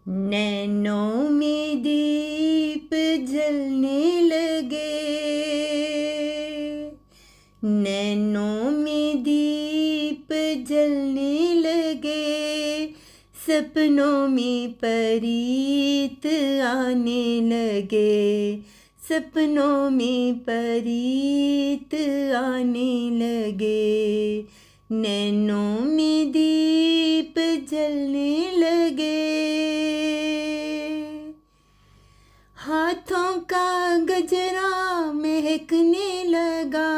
नैनों में दीप जलने लगे, नैनों में दीप जलने लगे, सपनों में परीत आने लगे, सपनों में परीत आने लगे, नैनों में दीप जलने लगे। हाथों का गजरा महकने लगा,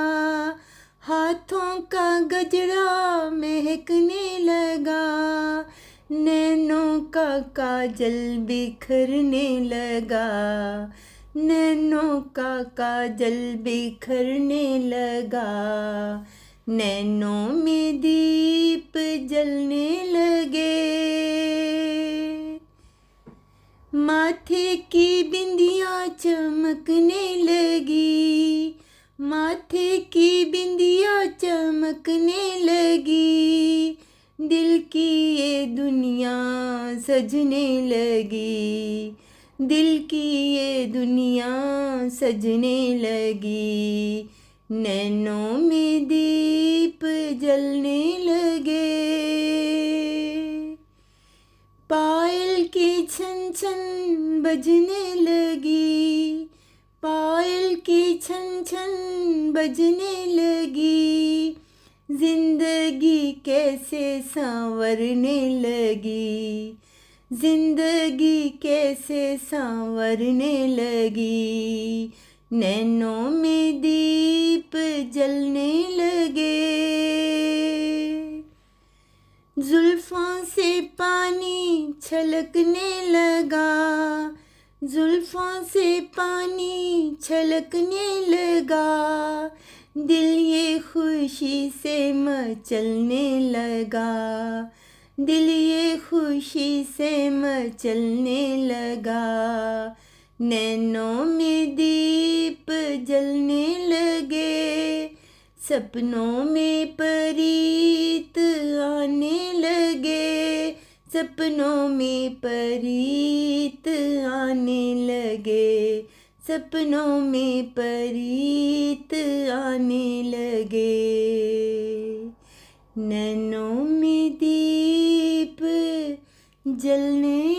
हाथों का गजरा महकने लगा, नैनों का काजल बिखरने लगा, नैनों का काजल बिखरने लगा, नैनों में दीप जलने लगे। माथे की बिंदिया चमकने लगी, माथे की बिंदिया चमकने लगी, दिल की ये दुनिया सजने लगी, दिल की ये दुनिया सजने लगी, नैनों में दीप जलने लगे। पायल की छन छन बजने लगी, पायल की छन छन बजने लगी, जिंदगी कैसे संवरने लगी, जिंदगी कैसे संवरने लगी, नैनों में दीप जलने लगे। जुल्फों से पानी छलकने लगा, जुल्फों से पानी छलकने लगा, दिल ये खुशी से मचलने लगा, दिल ये खुशी से मचलने लगा, नैनों में दीप जलने लगे, सपनों में परीत आने लगे, सपनों में परीत आने लगे, सपनों में परीत आने लगे, नैनों में दीप जलने